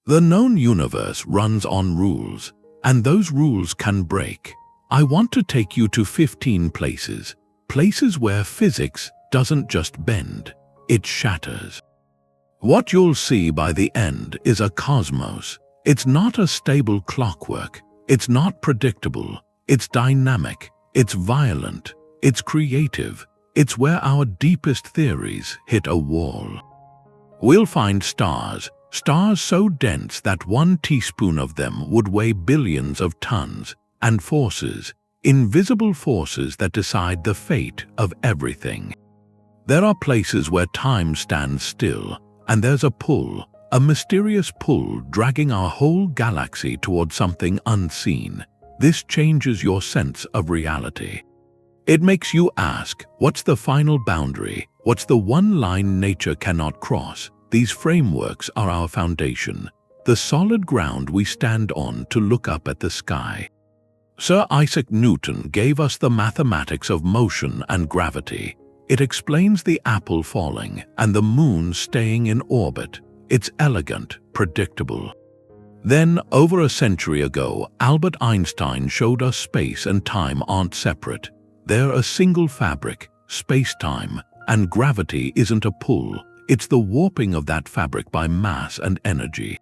The known universe runs on rules, and those rules can break. I want to take you to 15 places where physics doesn't just bend, it shatters. What you'll see by the end is a cosmos. It's not a stable clockwork, it's not predictable, it's dynamic, it's violent, it's creative, it's where our deepest theories hit a wall. We'll find stars so dense that 1 teaspoon of them would weigh billions of tons, and forces, invisible forces that decide the fate of everything. There are places where time stands still, and there's a pull, a mysterious pull dragging our whole galaxy toward something unseen. This changes your sense of reality. It makes you ask, what's the final boundary? What's the one line nature cannot cross? These frameworks are our foundation, the solid ground we stand on to look up at the sky. Sir Isaac Newton gave us the mathematics of motion and gravity. It explains the apple falling and the moon staying in orbit. It's elegant, predictable. Then, over a century ago, Albert Einstein showed us space and time aren't separate. They're a single fabric, space-time, and gravity isn't a pull. It's the warping of that fabric by mass and energy.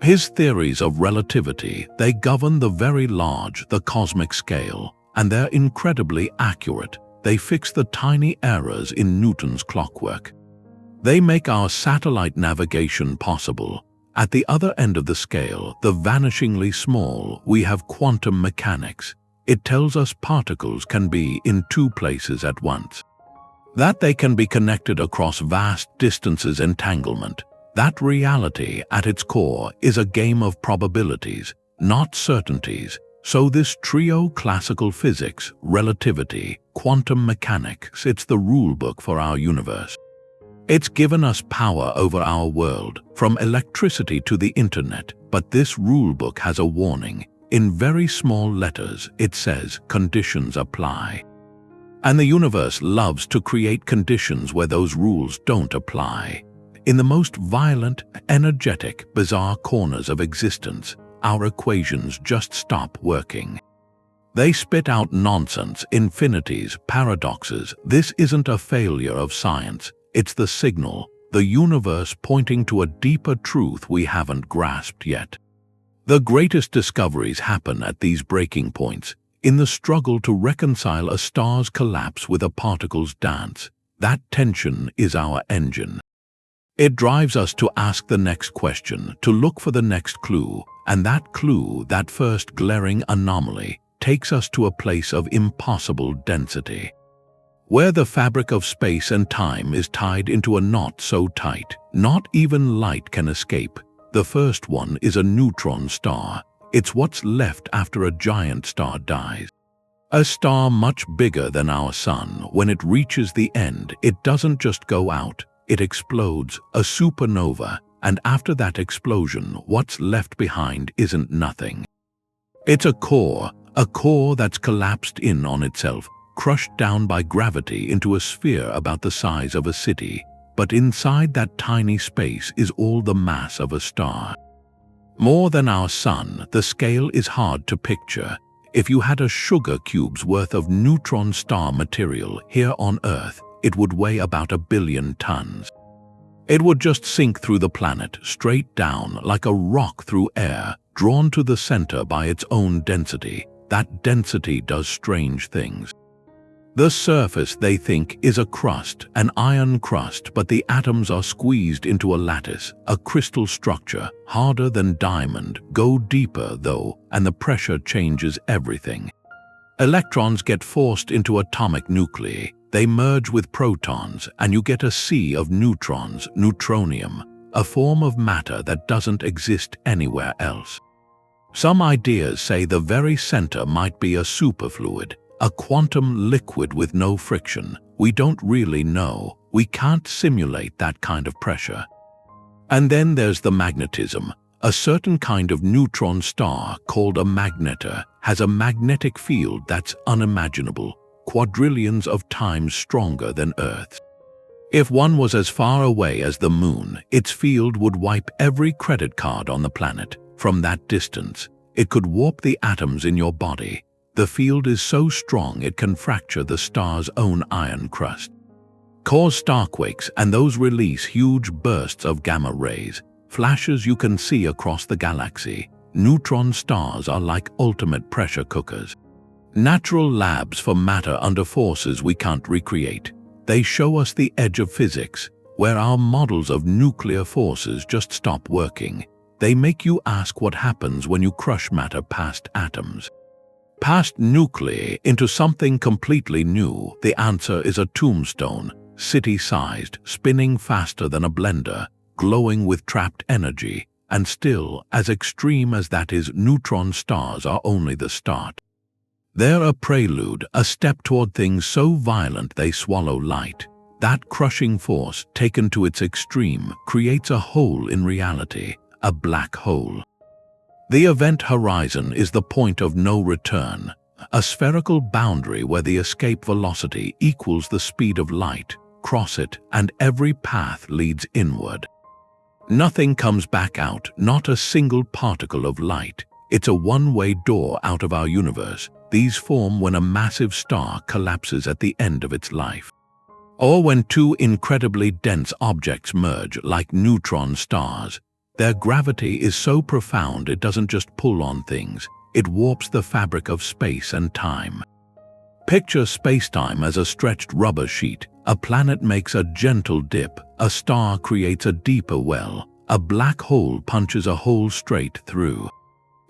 His theories of relativity, they govern the very large, the cosmic scale, and they're incredibly accurate. They fix the tiny errors in Newton's clockwork. They make our satellite navigation possible. At the other end of the scale, the vanishingly small, we have quantum mechanics. It tells us particles can be in 2 places at once. That they can be connected across vast distances entanglement. That reality, at its core, is a game of probabilities, not certainties. So this trio, classical physics, relativity, quantum mechanics, it's the rulebook for our universe. It's given us power over our world, from electricity to the internet, but this rulebook has a warning. In very small letters, it says, conditions apply. And the universe loves to create conditions where those rules don't apply. In the most violent, energetic, bizarre corners of existence, our equations just stop working. They spit out nonsense, infinities, paradoxes. This isn't a failure of science. It's the signal, the universe pointing to a deeper truth we haven't grasped yet. The greatest discoveries happen at these breaking points, in the struggle to reconcile a star's collapse with a particle's dance. That tension is our engine. It drives us to ask the next question, to look for the next clue, and that clue, that first glaring anomaly, takes us to a place of impossible density, where the fabric of space and time is tied into a knot so tight, not even light can escape. The first one is a neutron star. It's what's left after a giant star dies. A star much bigger than our sun. When it reaches the end, it doesn't just go out, it explodes, a supernova, and after that explosion, what's left behind isn't nothing. It's a core that's collapsed in on itself, crushed down by gravity into a sphere about the size of a city. But inside that tiny space is all the mass of a star. More than our sun, the scale is hard to picture. If you had a sugar cube's worth of neutron star material here on Earth, it would weigh about 1 billion tons. It would just sink through the planet, straight down, like a rock through air, drawn to the center by its own density. That density does strange things. The surface, they think, is a crust, an iron crust, but the atoms are squeezed into a lattice, a crystal structure, harder than diamond. Go deeper, though, and the pressure changes everything. Electrons get forced into atomic nuclei. They merge with protons, and you get a sea of neutrons, neutronium, a form of matter that doesn't exist anywhere else. Some ideas say the very center might be a superfluid, a quantum liquid with no friction. We don't really know. We can't simulate that kind of pressure. And then there's the magnetism. A certain kind of neutron star, called a magnetar, has a magnetic field that's unimaginable, quadrillions of times stronger than Earth's. If one was as far away as the moon, its field would wipe every credit card on the planet. From that distance, it could warp the atoms in your body. The field is so strong it can fracture the star's own iron crust, cause starquakes, and those release huge bursts of gamma rays, flashes you can see across the galaxy. Neutron stars are like ultimate pressure cookers, natural labs for matter under forces we can't recreate. They show us the edge of physics, where our models of nuclear forces just stop working. They make you ask what happens when you crush matter past atoms, past nuclei, into something completely new. The answer is a tombstone, city-sized, spinning faster than a blender, glowing with trapped energy, and still, as extreme as that is, neutron stars are only the start. They're a prelude, a step toward things so violent they swallow light. That crushing force, taken to its extreme, creates a hole in reality, a black hole. The event horizon is the point of no return, a spherical boundary where the escape velocity equals the speed of light. Cross it, and every path leads inward. Nothing comes back out, not a single particle of light. It's a one-way door out of our universe. These form when a massive star collapses at the end of its life, or when two incredibly dense objects merge like neutron stars. Their gravity is so profound it doesn't just pull on things, it warps the fabric of space and time. Picture spacetime as a stretched rubber sheet. A planet makes a gentle dip, a star creates a deeper well, a black hole punches a hole straight through.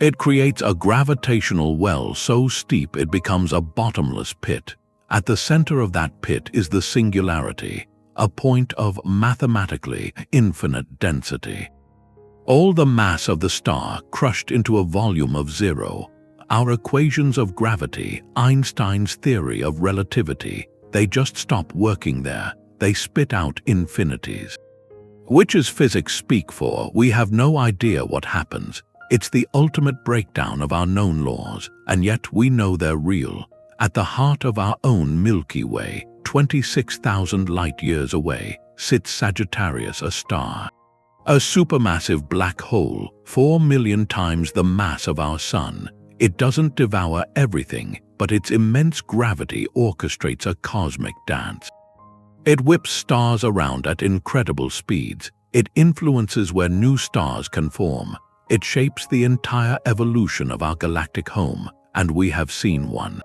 It creates a gravitational well so steep it becomes a bottomless pit. At the center of that pit is the singularity, a point of mathematically infinite density. All the mass of the star crushed into a volume of zero. Our equations of gravity, Einstein's theory of relativity, they just stop working there. They spit out infinities. Which is physics speak for, we have no idea what happens. It's the ultimate breakdown of our known laws, and yet we know they're real. At the heart of our own Milky Way, 26,000 light-years away, sits Sagittarius, a star. A supermassive black hole, 4 million times the mass of our Sun. It doesn't devour everything, but its immense gravity orchestrates a cosmic dance. It whips stars around at incredible speeds. It influences where new stars can form. It shapes the entire evolution of our galactic home, and we have seen one.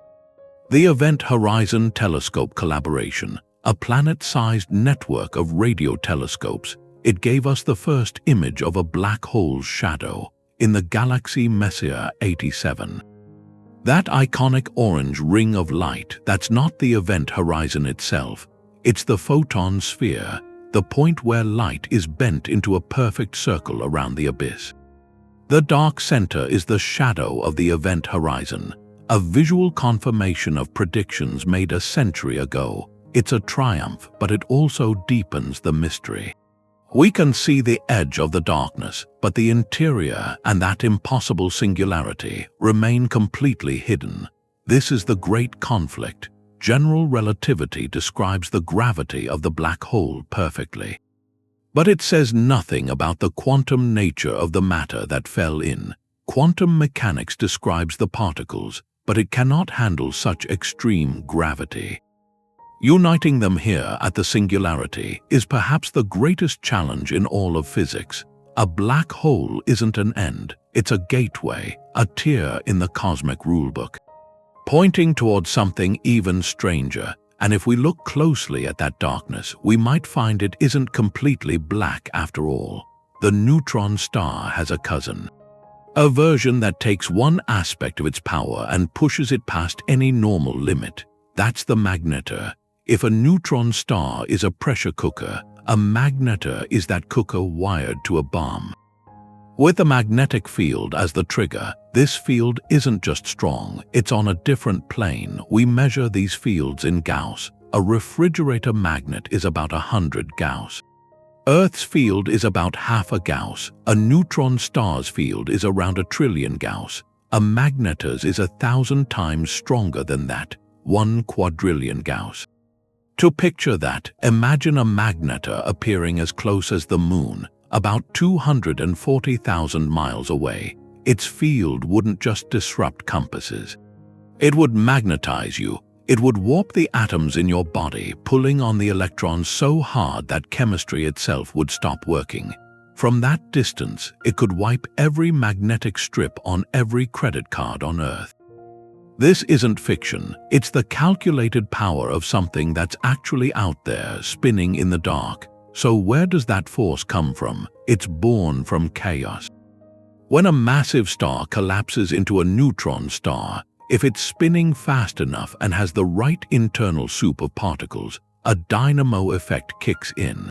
The Event Horizon Telescope Collaboration, a planet-sized network of radio telescopes, it gave us the first image of a black hole's shadow in the galaxy Messier 87. That iconic orange ring of light, that's not the event horizon itself. It's the photon sphere, the point where light is bent into a perfect circle around the abyss. The dark center is the shadow of the event horizon, a visual confirmation of predictions made a century ago. It's a triumph, but it also deepens the mystery. We can see the edge of the darkness, but the interior and that impossible singularity remain completely hidden. This is the great conflict. General relativity describes the gravity of the black hole perfectly, but it says nothing about the quantum nature of the matter that fell in. Quantum mechanics describes the particles, but it cannot handle such extreme gravity. Uniting them here at the singularity is perhaps the greatest challenge in all of physics. A black hole isn't an end, it's a gateway, a tier in the cosmic rulebook, pointing towards something even stranger. And if we look closely at that darkness, we might find it isn't completely black after all. The neutron star has a cousin, a version that takes one aspect of its power and pushes it past any normal limit. That's the magnetar. If a neutron star is a pressure cooker, a magnetar is that cooker wired to a bomb. With a magnetic field as the trigger, this field isn't just strong, it's on a different plane. We measure these fields in Gauss. A refrigerator magnet is about 100 Gauss. Earth's field is about half a Gauss. A neutron star's field is around 1 trillion Gauss. A magnetar's is 1,000 times stronger than that, 1 quadrillion Gauss. To picture that, imagine a magnetar appearing as close as the moon, about 240,000 miles away. Its field wouldn't just disrupt compasses. It would magnetize you. It would warp the atoms in your body, pulling on the electrons so hard that chemistry itself would stop working. From that distance, it could wipe every magnetic strip on every credit card on Earth. This isn't fiction. It's the calculated power of something that's actually out there, spinning in the dark. So where does that force come from? It's born from chaos. When a massive star collapses into a neutron star, if it's spinning fast enough and has the right internal soup of particles, a dynamo effect kicks in.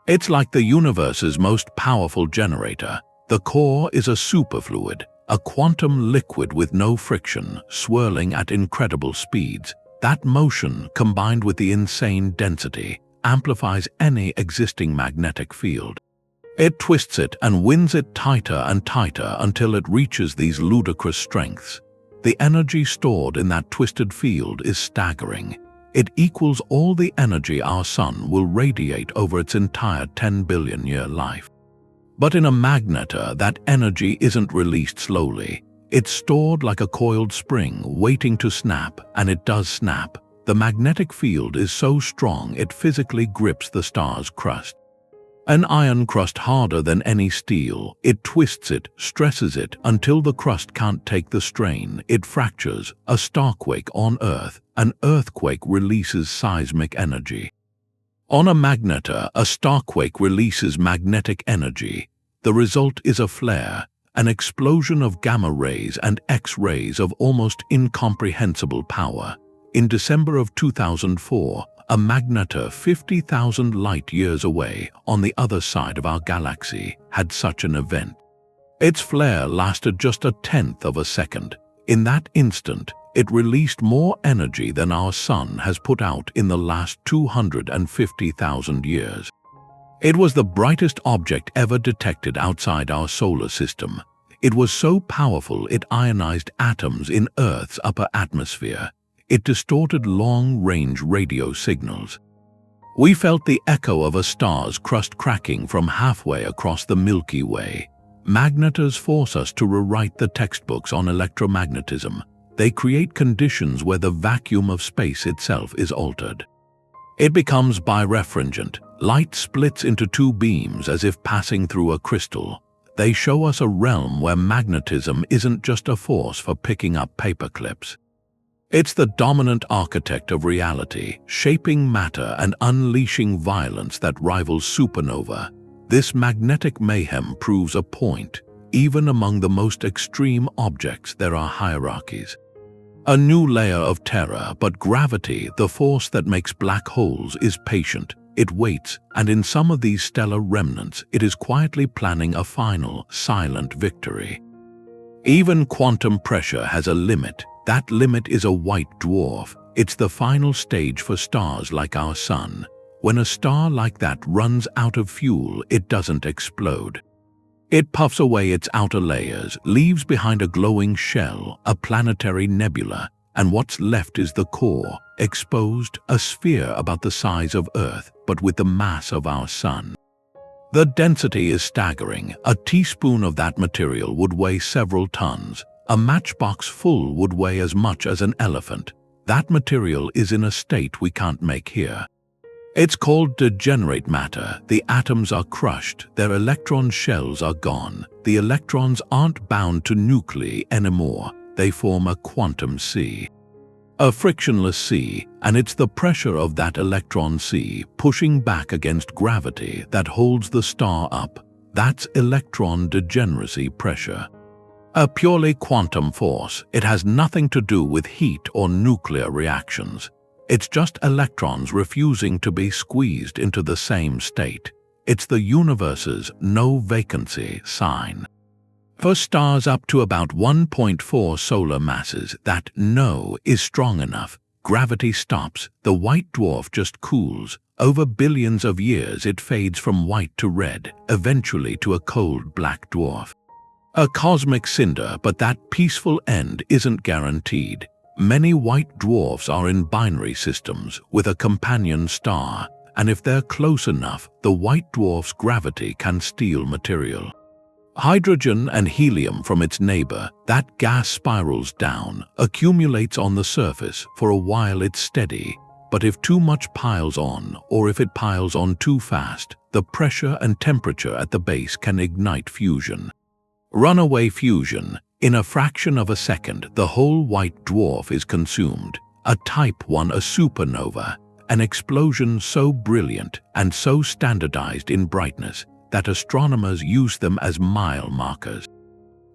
It's like the universe's most powerful generator. The core is a superfluid, a quantum liquid with no friction, swirling at incredible speeds. That motion, combined with the insane density, amplifies any existing magnetic field. It twists it and winds it tighter and tighter until it reaches these ludicrous strengths. The energy stored in that twisted field is staggering. It equals all the energy our sun will radiate over its entire 10 billion-year life. But in a magnetar, that energy isn't released slowly. It's stored like a coiled spring, waiting to snap, and it does snap. The magnetic field is so strong it physically grips the star's crust. An iron crust harder than any steel. It twists it, stresses it, until the crust can't take the strain. It fractures. A starquake on Earth. An earthquake releases seismic energy. On a magnetar, a starquake releases magnetic energy. The result is a flare, an explosion of gamma rays and X-rays of almost incomprehensible power. In December of 2004, a magnetar 50,000 light-years away, on the other side of our galaxy, had such an event. Its flare lasted just a tenth of a second. In that instant, it released more energy than our sun has put out in the last 250,000 years. It was the brightest object ever detected outside our solar system. It was so powerful it ionized atoms in Earth's upper atmosphere. It distorted long-range radio signals. We felt the echo of a star's crust cracking from halfway across the Milky Way. Magnetars force us to rewrite the textbooks on electromagnetism. They create conditions where the vacuum of space itself is altered. It becomes birefringent. Light splits into two beams as if passing through a crystal. They show us a realm where magnetism isn't just a force for picking up paper clips. It's the dominant architect of reality, shaping matter and unleashing violence that rivals supernova. This magnetic mayhem proves a point. Even among the most extreme objects, there are hierarchies. A new layer of terror, but gravity, the force that makes black holes, is patient. It waits, and in some of these stellar remnants, it is quietly planning a final, silent victory. Even quantum pressure has a limit. That limit is a white dwarf. It's the final stage for stars like our sun. When a star like that runs out of fuel, it doesn't explode. It puffs away its outer layers, leaves behind a glowing shell, a planetary nebula, and what's left is the core, exposed, a sphere about the size of Earth, but with the mass of our sun. The density is staggering. A teaspoon of that material would weigh several tons. A matchbox full would weigh as much as an elephant. That material is in a state we can't make here. It's called degenerate matter. The atoms are crushed, their electron shells are gone. The electrons aren't bound to nuclei anymore. They form a quantum sea. A frictionless sea, and it's the pressure of that electron sea pushing back against gravity that holds the star up. That's electron degeneracy pressure. A purely quantum force. It has nothing to do with heat or nuclear reactions. It's just electrons refusing to be squeezed into the same state. It's the universe's no vacancy sign. For stars up to about 1.4 solar masses, that no is strong enough. Gravity stops. The white dwarf just cools. Over billions of years it fades from white to red, eventually to a cold black dwarf. A cosmic cinder, but that peaceful end isn't guaranteed. Many white dwarfs are in binary systems with a companion star, and if they're close enough, the white dwarf's gravity can steal material. Hydrogen and helium from its neighbor, that gas spirals down, accumulates on the surface. For a while it's steady, but if too much piles on, or if it piles on too fast, the pressure and temperature at the base can ignite fusion. Runaway fusion. In a fraction of a second, the whole white dwarf is consumed. A Type 1, a supernova, an explosion so brilliant and so standardized in brightness that astronomers use them as mile markers.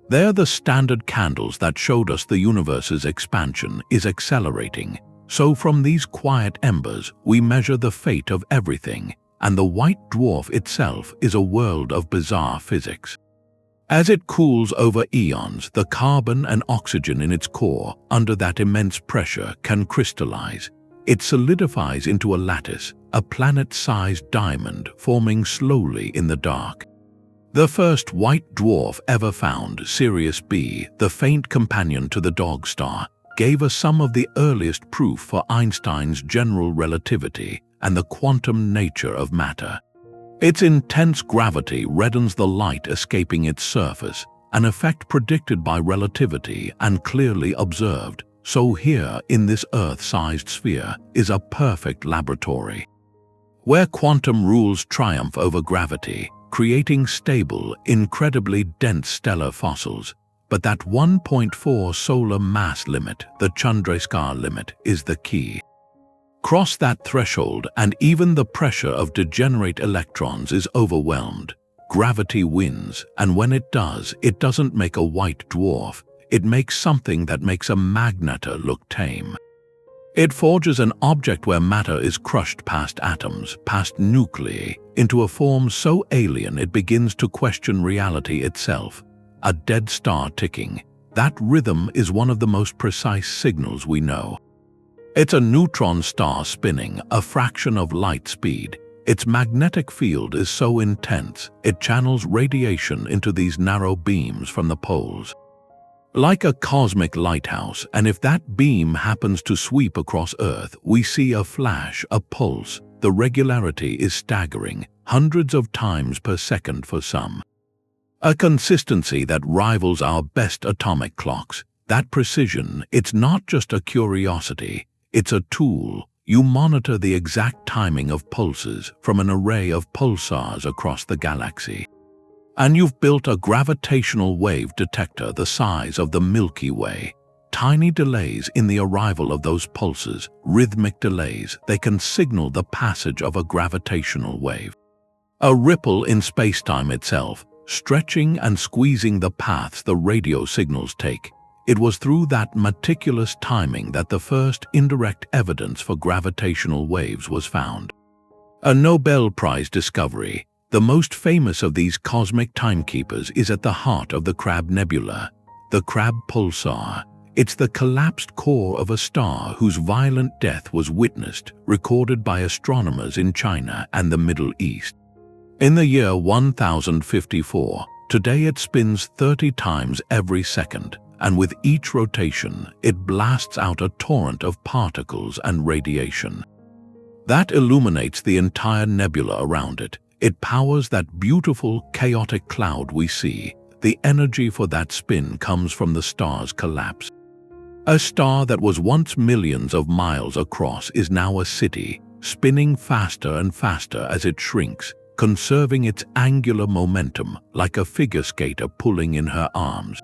They're the standard candles that showed us the universe's expansion is accelerating. So from these quiet embers, we measure the fate of everything, and the white dwarf itself is a world of bizarre physics. As it cools over eons, the carbon and oxygen in its core, under that immense pressure, can crystallize. It solidifies into a lattice, a planet-sized diamond forming slowly in the dark. The first white dwarf ever found, Sirius B, the faint companion to the dog star, gave us some of the earliest proof for Einstein's general relativity and the quantum nature of matter. Its intense gravity reddens the light escaping its surface, an effect predicted by relativity and clearly observed. So here, in this Earth-sized sphere, is a perfect laboratory, where quantum rules triumph over gravity, creating stable, incredibly dense stellar fossils. But that 1.4 solar mass limit, the Chandra X-ray limit, is the key. Cross that threshold and even the pressure of degenerate electrons is overwhelmed. Gravity wins, and when it does, it doesn't make a white dwarf. It makes something that makes a magnetar look tame. It forges an object where matter is crushed past atoms, past nuclei, into a form so alien it begins to question reality itself. A dead star ticking. That rhythm is one of the most precise signals we know. It's a neutron star spinning, a fraction of light speed. Its magnetic field is so intense, it channels radiation into these narrow beams from the poles. Like a cosmic lighthouse, and if that beam happens to sweep across Earth, we see a flash, a pulse. The regularity is staggering, hundreds of times per second for some. A consistency that rivals our best atomic clocks. That precision, it's not just a curiosity, it's a tool. You monitor the exact timing of pulses from an array of pulsars across the galaxy. And you've built a gravitational wave detector the size of the Milky Way. Tiny delays in the arrival of those pulses, rhythmic delays, they can signal the passage of a gravitational wave. A ripple in spacetime itself, stretching and squeezing the paths the radio signals take. It was through that meticulous timing that the first indirect evidence for gravitational waves was found. A Nobel Prize discovery. The most famous of these cosmic timekeepers is at the heart of the Crab Nebula, the Crab Pulsar. It's the collapsed core of a star whose violent death was witnessed, recorded by astronomers in China and the Middle East. In the year 1054, today it spins 30 times every second, and with each rotation, it blasts out a torrent of particles and radiation. That illuminates the entire nebula around it. It powers that beautiful, chaotic cloud we see. The energy for that spin comes from the star's collapse. A star that was once millions of miles across is now a city, spinning faster and faster as it shrinks, conserving its angular momentum like a figure skater pulling in her arms.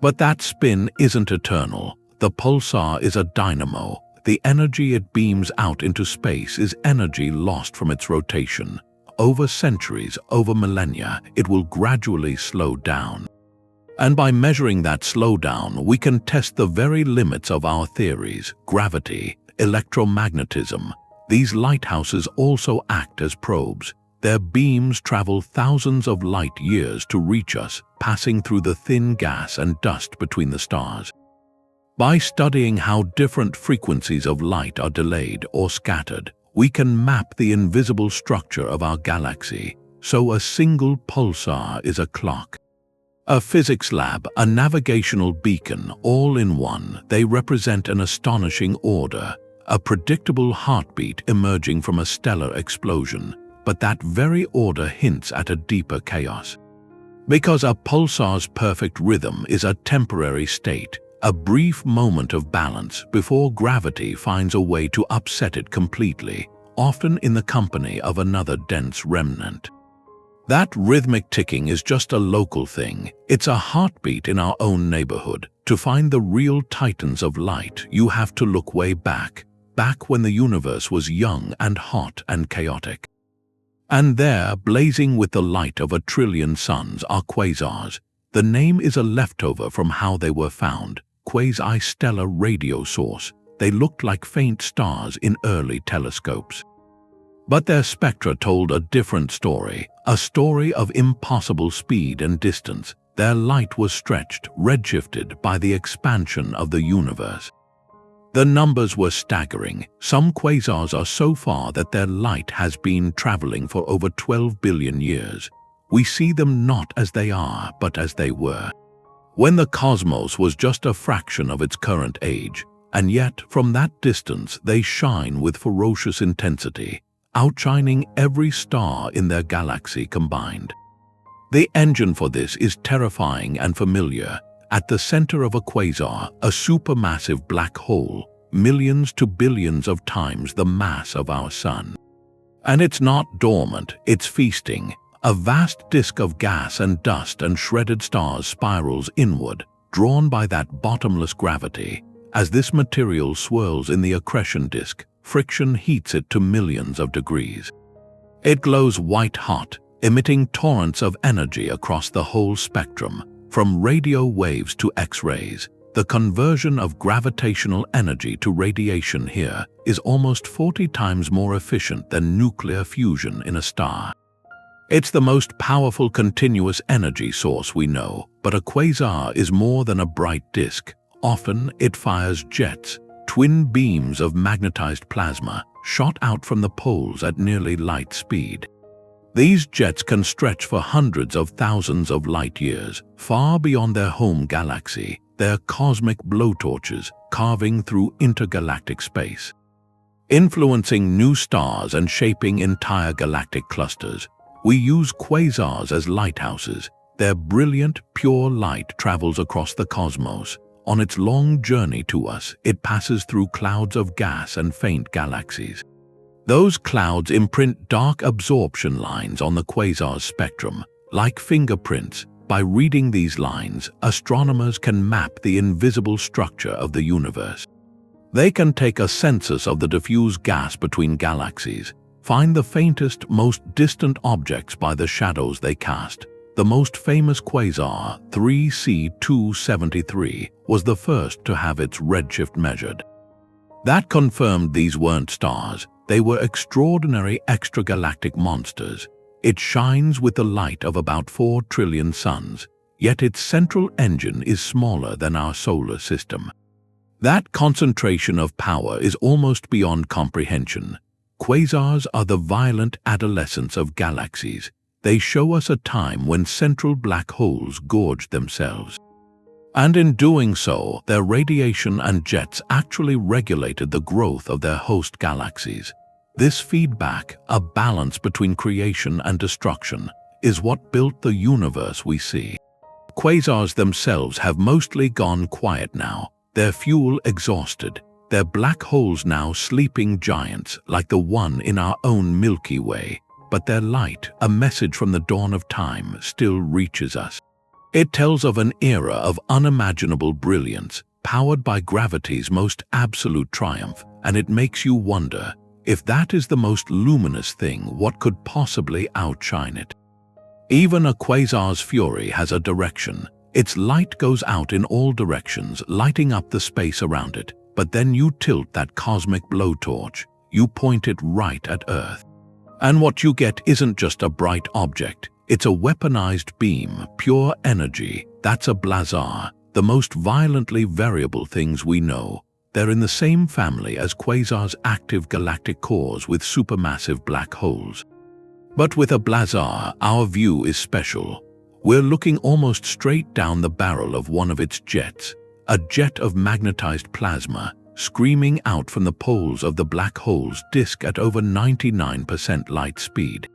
But that spin isn't eternal. The pulsar is a dynamo. The energy it beams out into space is energy lost from its rotation. Over centuries, over millennia, it will gradually slow down. And by measuring that slowdown, we can test the very limits of our theories: gravity, electromagnetism. These lighthouses also act as probes. Their beams travel thousands of light years to reach us, passing through the thin gas and dust between the stars. By studying how different frequencies of light are delayed or scattered, we can map the invisible structure of our galaxy. So a single pulsar is a clock. A physics lab, a navigational beacon, all in one, they represent an astonishing order, a predictable heartbeat emerging from a stellar explosion, but that very order hints at a deeper chaos. Because a pulsar's perfect rhythm is a temporary state, a brief moment of balance before gravity finds a way to upset it completely, often in the company of another dense remnant. That rhythmic ticking is just a local thing. It's a heartbeat in our own neighborhood. To find the real titans of light, you have to look way back when the universe was young and hot and chaotic. And there, blazing with the light of 1 trillion suns, are quasars. The name is a leftover from how they were found, quasi-stellar radio source. They looked like faint stars in early telescopes. But their spectra told a different story, a story of impossible speed and distance. Their light was stretched, redshifted by the expansion of the universe. The numbers were staggering. Some quasars are so far that their light has been traveling for over 12 billion years. We see them not as they are, but as they were, when the cosmos was just a fraction of its current age. And yet, from that distance, they shine with ferocious intensity, outshining every star in their galaxy combined. The engine for this is terrifying and familiar. At the center of a quasar, a supermassive black hole, millions to billions of times the mass of our Sun. And it's not dormant, it's feasting. A vast disk of gas and dust and shredded stars spirals inward, drawn by that bottomless gravity. As this material swirls in the accretion disk, friction heats it to millions of degrees. It glows white-hot, emitting torrents of energy across the whole spectrum, from radio waves to X-rays. The conversion of gravitational energy to radiation here is almost 40 times more efficient than nuclear fusion in a star. It's the most powerful continuous energy source we know, but a quasar is more than a bright disk. Often it fires jets, twin beams of magnetized plasma, shot out from the poles at nearly light speed. These jets can stretch for hundreds of thousands of light years, far beyond their home galaxy. They're cosmic blowtorches, carving through intergalactic space, influencing new stars and shaping entire galactic clusters. We use quasars as lighthouses. Their brilliant, pure light travels across the cosmos. On its long journey to us, it passes through clouds of gas and faint galaxies. Those clouds imprint dark absorption lines on the quasar's spectrum, like fingerprints. By reading these lines, astronomers can map the invisible structure of the universe. They can take a census of the diffuse gas between galaxies, find the faintest, most distant objects by the shadows they cast. The most famous quasar, 3C273, was the first to have its redshift measured. That confirmed these weren't stars. They were extraordinary extragalactic monsters. It shines with the light of about 4 trillion suns, yet its central engine is smaller than our solar system. That concentration of power is almost beyond comprehension. Quasars are the violent adolescents of galaxies. They show us a time when central black holes gorged themselves. And in doing so, their radiation and jets actually regulated the growth of their host galaxies. This feedback, a balance between creation and destruction, is what built the universe we see. Quasars themselves have mostly gone quiet now, their fuel exhausted, their black holes now sleeping giants like the one in our own Milky Way. But their light, a message from the dawn of time, still reaches us. It tells of an era of unimaginable brilliance, powered by gravity's most absolute triumph, and it makes you wonder, if that is the most luminous thing, what could possibly outshine it? Even a quasar's fury has a direction. Its light goes out in all directions, lighting up the space around it. But then you tilt that cosmic blowtorch, you point it right at Earth. And what you get isn't just a bright object, it's a weaponized beam, pure energy. That's a blazar, the most violently variable things we know. They're in the same family as quasars' active galactic cores with supermassive black holes. But with a blazar, our view is special. We're looking almost straight down the barrel of one of its jets, a jet of magnetized plasma, screaming out from the poles of the black hole's disk at over 99% light speed.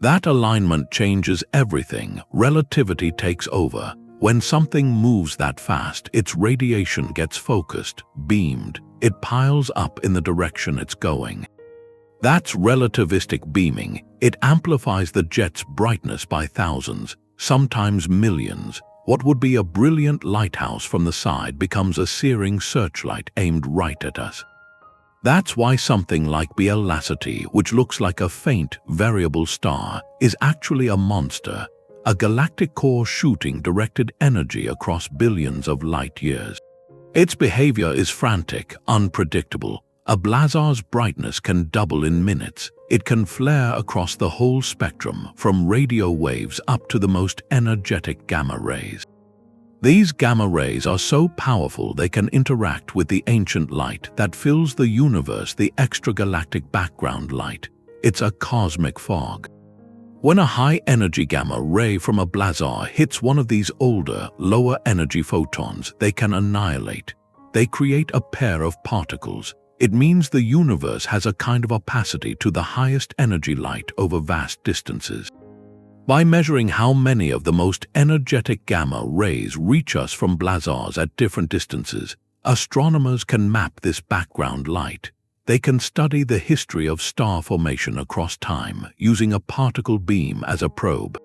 That alignment changes everything. Relativity takes over. When something moves that fast, its radiation gets focused, beamed. It piles up in the direction it's going. That's relativistic beaming. It amplifies the jet's brightness by thousands, sometimes millions. What would be a brilliant lighthouse from the side becomes a searing searchlight aimed right at us. That's why something like Velocity, which looks like a faint, variable star, is actually a monster, a galactic core shooting directed energy across billions of light years. Its behavior is frantic, unpredictable. A blazar's brightness can double in minutes. It can flare across the whole spectrum, from radio waves up to the most energetic gamma rays. These gamma rays are so powerful they can interact with the ancient light that fills the universe, the extragalactic background light. It's a cosmic fog. When a high-energy gamma ray from a blazar hits one of these older, lower-energy photons, they can annihilate. They create a pair of particles. It means the universe has a kind of opacity to the highest energy light over vast distances. By measuring how many of the most energetic gamma rays reach us from blazars at different distances, astronomers can map this background light. They can study the history of star formation across time using a particle beam as a probe.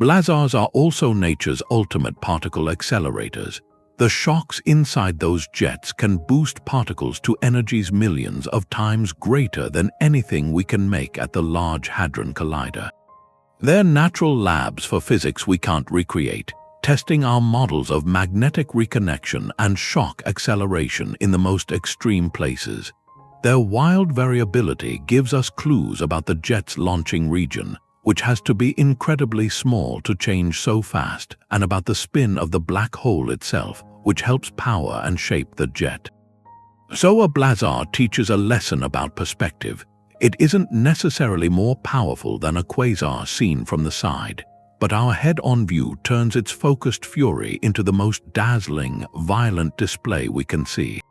Blazars are also nature's ultimate particle accelerators. The shocks inside those jets can boost particles to energies millions of times greater than anything we can make at the Large Hadron Collider. They're natural labs for physics we can't recreate, testing our models of magnetic reconnection and shock acceleration in the most extreme places. Their wild variability gives us clues about the jet's launching region, which has to be incredibly small to change so fast, and about the spin of the black hole itself, which helps power and shape the jet. So a blazar teaches a lesson about perspective. It isn't necessarily more powerful than a quasar seen from the side, but our head-on view turns its focused fury into the most dazzling, violent display we can see.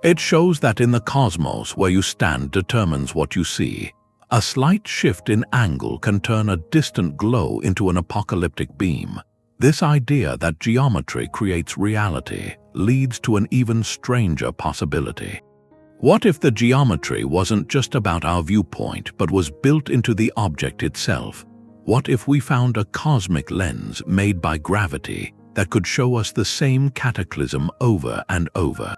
It shows that in the cosmos, where you stand determines what you see. A slight shift in angle can turn a distant glow into an apocalyptic beam. This idea that geometry creates reality leads to an even stranger possibility. What if the geometry wasn't just about our viewpoint but was built into the object itself? What if we found a cosmic lens made by gravity that could show us the same cataclysm over and over?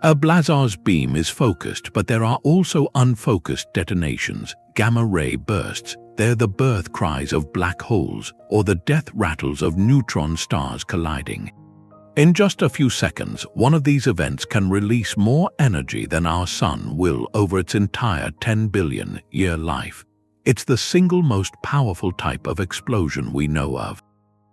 A blazar's beam is focused, but there are also unfocused detonations, gamma-ray bursts. They're the birth cries of black holes or the death rattles of neutron stars colliding. In just a few seconds, one of these events can release more energy than our sun will over its entire 10 billion-year life. It's the single most powerful type of explosion we know of.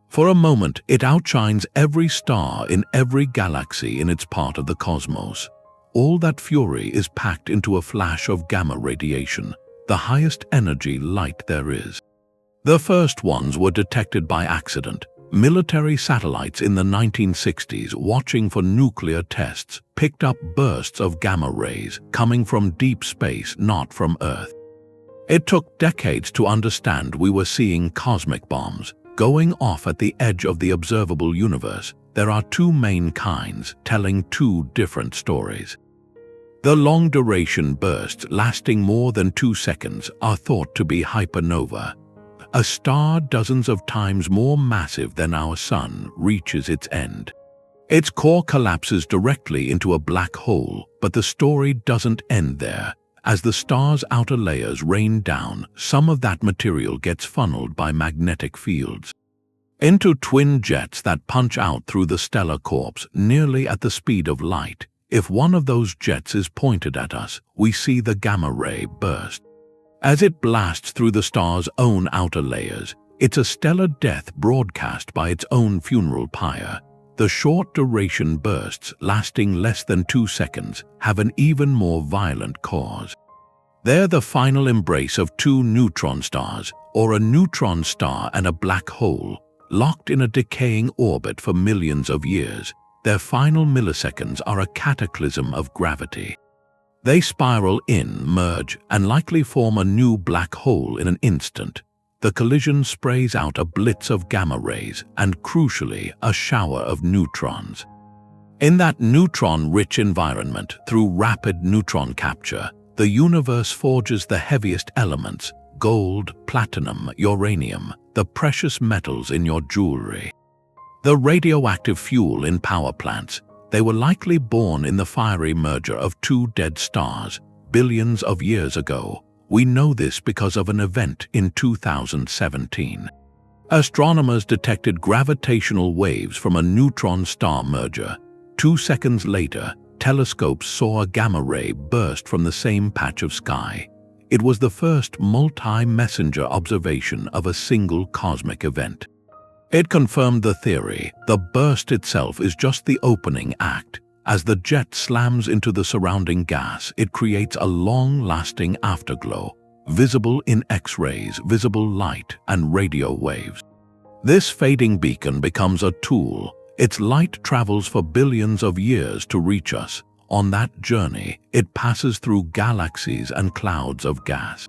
For a moment, it outshines every star in every galaxy in its part of the cosmos. All that fury is packed into a flash of gamma radiation, the highest energy light there is. The first ones were detected by accident. Military satellites in the 1960s, watching for nuclear tests, picked up bursts of gamma rays coming from deep space, not from Earth. It took decades to understand we were seeing cosmic bombs going off at the edge of the observable universe. There are two main kinds, telling two different stories. The long-duration bursts lasting more than 2 seconds are thought to be hypernovae. A star dozens of times more massive than our sun reaches its end. Its core collapses directly into a black hole, but the story doesn't end there. As the star's outer layers rain down, some of that material gets funneled by magnetic fields into twin jets that punch out through the stellar corpse nearly at the speed of light. If one of those jets is pointed at us, we see the gamma ray burst. As it blasts through the star's own outer layers, it's a stellar death broadcast by its own funeral pyre. The short-duration bursts, lasting less than 2 seconds, have an even more violent cause. They're the final embrace of two neutron stars, or a neutron star and a black hole. locked in a decaying orbit for millions of years. Their final milliseconds are a cataclysm of gravity. They spiral in, merge, and likely form a new black hole in an instant. The collision sprays out a blitz of gamma rays and, crucially, a shower of neutrons. In that neutron-rich environment, through rapid neutron capture, the universe forges the heaviest elements: gold, platinum, uranium, the precious metals in your jewelry. The radioactive fuel in power plants, they were likely born in the fiery merger of two dead stars, billions of years ago. We know this because of an event in 2017. Astronomers detected gravitational waves from a neutron star merger. 2 seconds later, telescopes saw a gamma ray burst from the same patch of sky. It was the first multi-messenger observation of a single cosmic event. It confirmed the theory: the burst itself is just the opening act. As the jet slams into the surrounding gas, it creates a long-lasting afterglow, visible in X-rays, visible light, and radio waves. This fading beacon becomes a tool. Its light travels for billions of years to reach us. On that journey, it passes through galaxies and clouds of gas.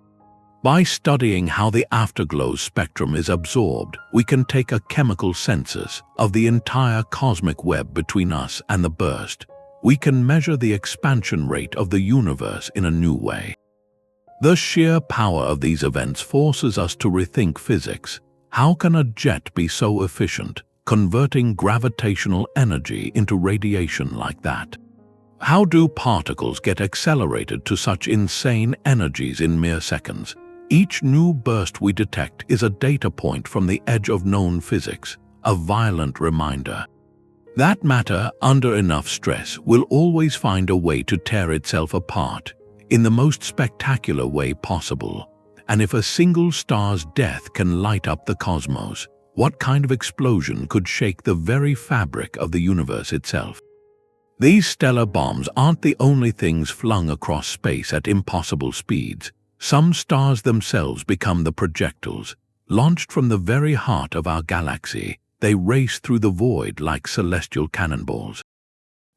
By studying how the afterglow's spectrum is absorbed, we can take a chemical census of the entire cosmic web between us and the burst. We can measure the expansion rate of the universe in a new way. The sheer power of these events forces us to rethink physics. How can a jet be so efficient, converting gravitational energy into radiation like that? How do particles get accelerated to such insane energies in mere seconds? Each new burst we detect is a data point from the edge of known physics, a violent reminder that matter, under enough stress, will always find a way to tear itself apart in the most spectacular way possible. And if a single star's death can light up the cosmos, what kind of explosion could shake the very fabric of the universe itself? These stellar bombs aren't the only things flung across space at impossible speeds. Some stars themselves become the projectiles. Launched from the very heart of our galaxy, they race through the void like celestial cannonballs.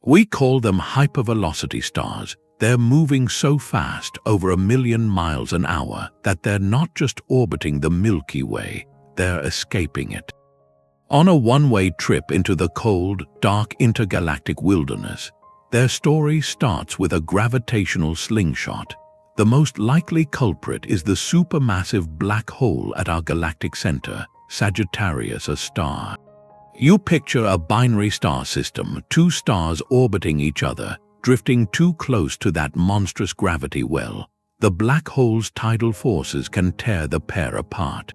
We call them hypervelocity stars. They're moving so fast, over 1 million miles an hour, that they're not just orbiting the Milky Way, they're escaping it. On a one-way trip into the cold, dark intergalactic wilderness, their story starts with a gravitational slingshot. The most likely culprit is the supermassive black hole at our galactic center, Sagittarius, a star. You picture a binary star system, 2 stars orbiting each other, drifting too close to that monstrous gravity well. The black hole's tidal forces can tear the pair apart.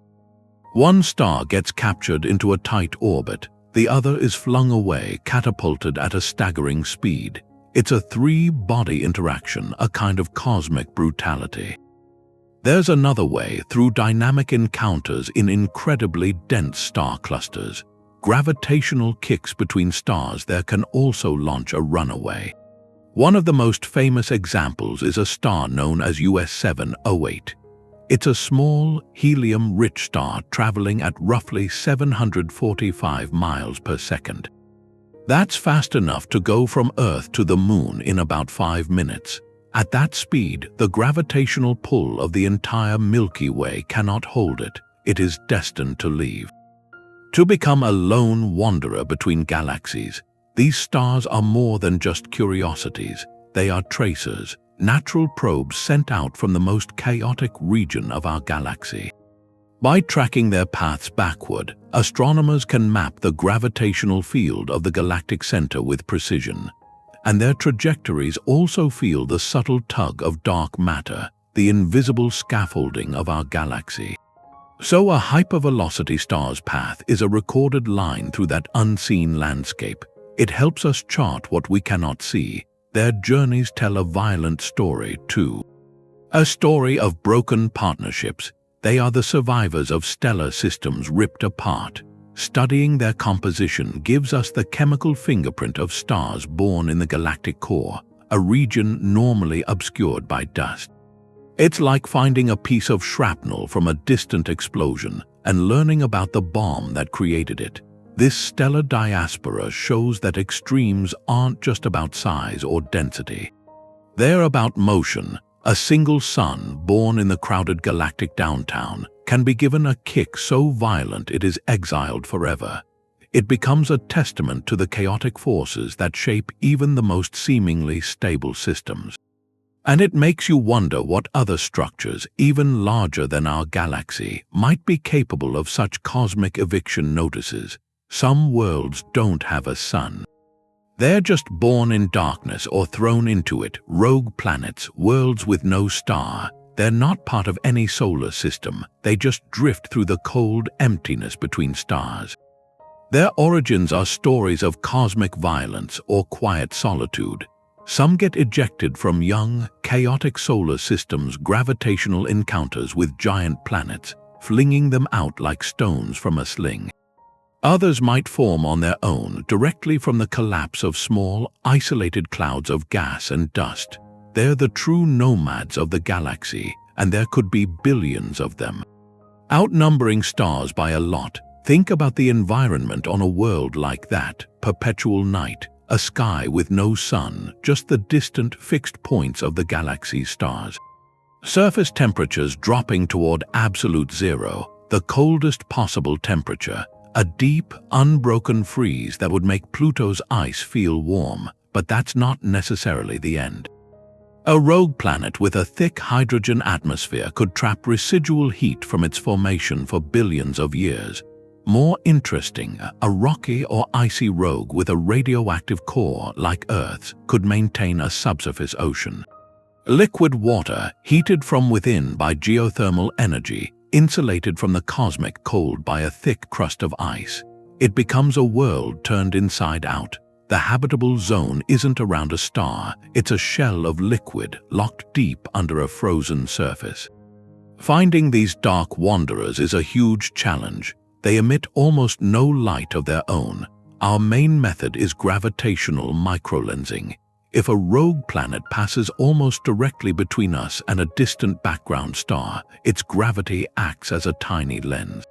One star gets captured into a tight orbit, the other is flung away, catapulted at a staggering speed. It's a 3-body interaction, a kind of cosmic brutality. There's another way, through dynamic encounters in incredibly dense star clusters. Gravitational kicks between stars there can also launch a runaway. One of the most famous examples is a star known as US 708. It's a small, helium-rich star traveling at roughly 745 miles per second. That's fast enough to go from Earth to the Moon in about 5 minutes. At that speed, the gravitational pull of the entire Milky Way cannot hold it. It is destined to leave. To become a lone wanderer between galaxies, these stars are more than just curiosities. They are tracers, natural probes sent out from the most chaotic region of our galaxy. By tracking their paths backward, astronomers can map the gravitational field of the galactic center with precision. And their trajectories also feel the subtle tug of dark matter, the invisible scaffolding of our galaxy. So a hypervelocity star's path is a recorded line through that unseen landscape. It helps us chart what we cannot see. Their journeys tell a violent story, too. A story of broken partnerships. They are the survivors of stellar systems ripped apart. Studying their composition gives us the chemical fingerprint of stars born in the galactic core, a region normally obscured by dust. It's like finding a piece of shrapnel from a distant explosion, and learning about the bomb that created it. This stellar diaspora shows that extremes aren't just about size or density. They're about motion. A single sun born in the crowded galactic downtown can be given a kick so violent it is exiled forever. It becomes a testament to the chaotic forces that shape even the most seemingly stable systems. And it makes you wonder what other structures, even larger than our galaxy, might be capable of such cosmic eviction notices. Some worlds don't have a sun. They're just born in darkness or thrown into it, rogue planets, worlds with no star. They're not part of any solar system, they just drift through the cold emptiness between stars. Their origins are stories of cosmic violence or quiet solitude. Some get ejected from young, chaotic solar systems' gravitational encounters with giant planets, flinging them out like stones from a sling. Others might form on their own directly from the collapse of small, isolated clouds of gas and dust. They're the true nomads of the galaxy, and there could be billions of them. Outnumbering stars by a lot, think about the environment on a world like that: perpetual night, a sky with no sun, just the distant, fixed points of the galaxy's stars. Surface temperatures dropping toward absolute zero, the coldest possible temperature. A deep, unbroken freeze that would make Pluto's ice feel warm, but that's not necessarily the end. A rogue planet with a thick hydrogen atmosphere could trap residual heat from its formation for billions of years. More interesting, a rocky or icy rogue with a radioactive core like Earth's could maintain a subsurface ocean. Liquid water, heated from within by geothermal energy, insulated from the cosmic cold by a thick crust of ice. It becomes a world turned inside out. The habitable zone isn't around a star, it's a shell of liquid locked deep under a frozen surface. Finding these dark wanderers is a huge challenge. They emit almost no light of their own. Our main method is gravitational microlensing. If a rogue planet passes almost directly between us and a distant background star, its gravity acts as a tiny lens.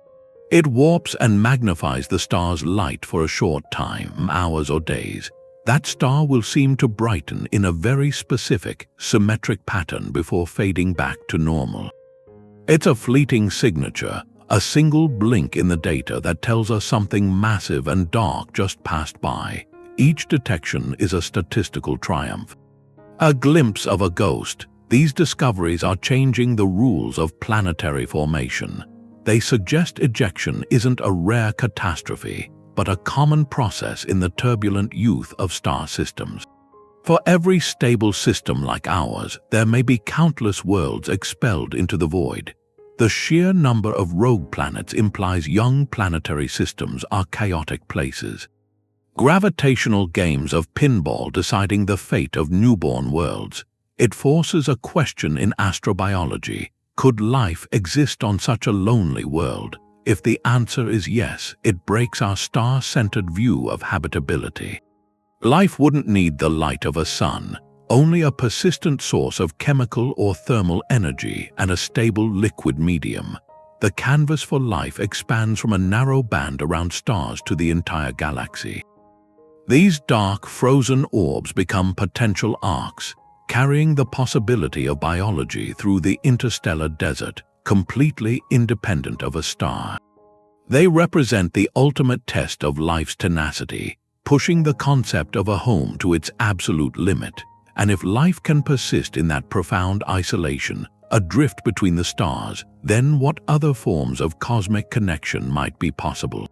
It warps and magnifies the star's light for a short time, hours or days. That star will seem to brighten in a very specific, symmetric pattern before fading back to normal. It's a fleeting signature, a single blink in the data that tells us something massive and dark just passed by. Each detection is a statistical triumph. A glimpse of a ghost. These discoveries are changing the rules of planetary formation. They suggest ejection isn't a rare catastrophe, but a common process in the turbulent youth of star systems. For every stable system like ours, there may be countless worlds expelled into the void. The sheer number of rogue planets implies young planetary systems are chaotic places. Gravitational games of pinball deciding the fate of newborn worlds. It forces a question in astrobiology. Could life exist on such a lonely world? If the answer is yes, it breaks our star-centered view of habitability. Life wouldn't need the light of a sun, only a persistent source of chemical or thermal energy and a stable liquid medium. The canvas for life expands from a narrow band around stars to the entire galaxy. These dark, frozen orbs become potential arcs, carrying the possibility of biology through the interstellar desert, completely independent of a star. They represent the ultimate test of life's tenacity, pushing the concept of a home to its absolute limit. And if life can persist in that profound isolation, adrift between the stars, then what other forms of cosmic connection might be possible?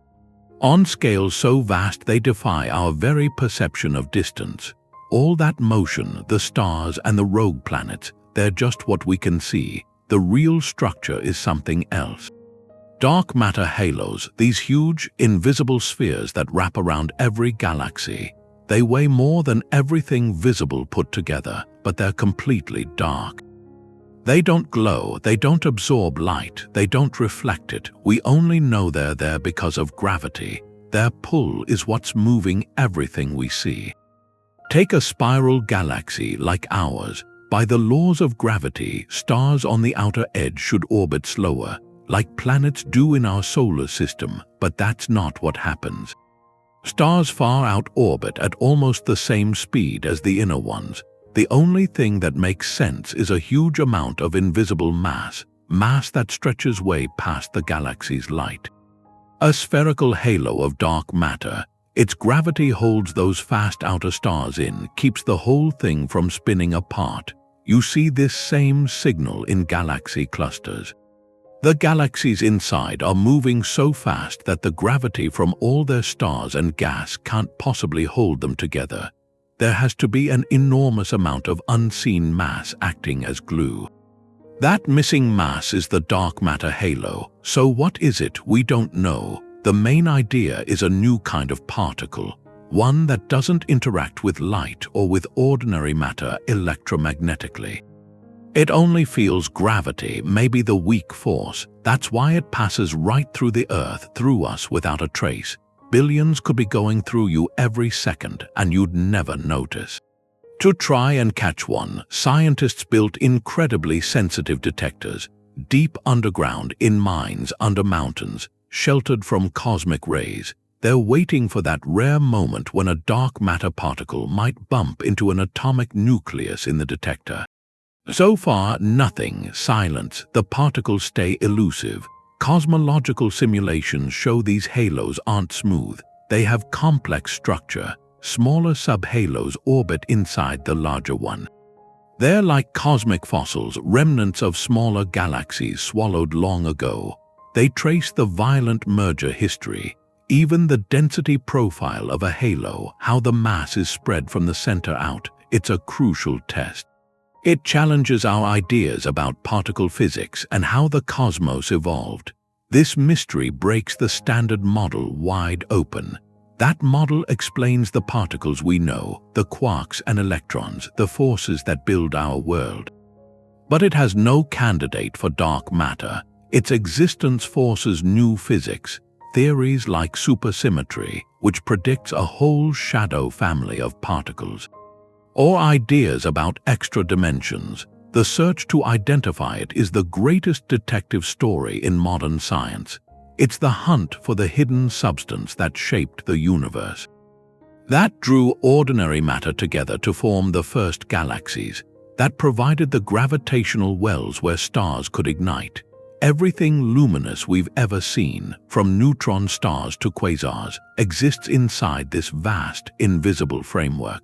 On scales so vast they defy our very perception of distance. All that motion, the stars and the rogue planets, they're just what we can see. The real structure is something else. Dark matter halos, these huge, invisible spheres that wrap around every galaxy. They weigh more than everything visible put together, but they're completely dark. They don't glow, they don't absorb light, they don't reflect it. We only know they're there because of gravity. Their pull is what's moving everything we see. Take a spiral galaxy like ours. By the laws of gravity, stars on the outer edge should orbit slower. like planets do in our solar system, but that's not what happens. Stars far out orbit at almost the same speed as the inner ones. The only thing that makes sense is a huge amount of invisible mass that stretches way past the galaxy's light. A spherical halo of dark matter. Its gravity holds those fast outer stars in, keeps the whole thing from spinning apart. You see this same signal in galaxy clusters. The galaxies inside are moving so fast that the gravity from all their stars and gas can't possibly hold them together. There has to be an enormous amount of unseen mass acting as glue. That missing mass is the dark matter halo. So what is it? We don't know. The main idea is a new kind of particle, one that doesn't interact with light or with ordinary matter electromagnetically. It only feels gravity, maybe the weak force. That's why it passes right through the Earth, through us without a trace. Billions could be going through you every second and you'd never notice. To try and catch one, scientists built incredibly sensitive detectors, deep underground in mines under mountains, sheltered from cosmic rays. They're waiting for that rare moment when a dark matter particle might bump into an atomic nucleus in the detector. So far, nothing. Silence. The particles stay elusive. Cosmological simulations show these halos aren't smooth. They have complex structure. Smaller subhalos orbit inside the larger one. They're like cosmic fossils, remnants of smaller galaxies swallowed long ago. They trace the violent merger history. Even the density profile of a halo, how the mass is spread from the center out, it's a crucial test. It challenges our ideas about particle physics and how the cosmos evolved. This mystery breaks the standard model wide open. That model explains the particles we know, the quarks and electrons, the forces that build our world. But it has no candidate for dark matter. Its existence forces new physics, theories like supersymmetry, which predicts a whole shadow family of particles. Or ideas about extra dimensions. The search to identify it is the greatest detective story in modern science. It's the hunt for the hidden substance that shaped the universe. That drew ordinary matter together to form the first galaxies. That provided the gravitational wells where stars could ignite. Everything luminous we've ever seen, from neutron stars to quasars, exists inside this vast, invisible framework.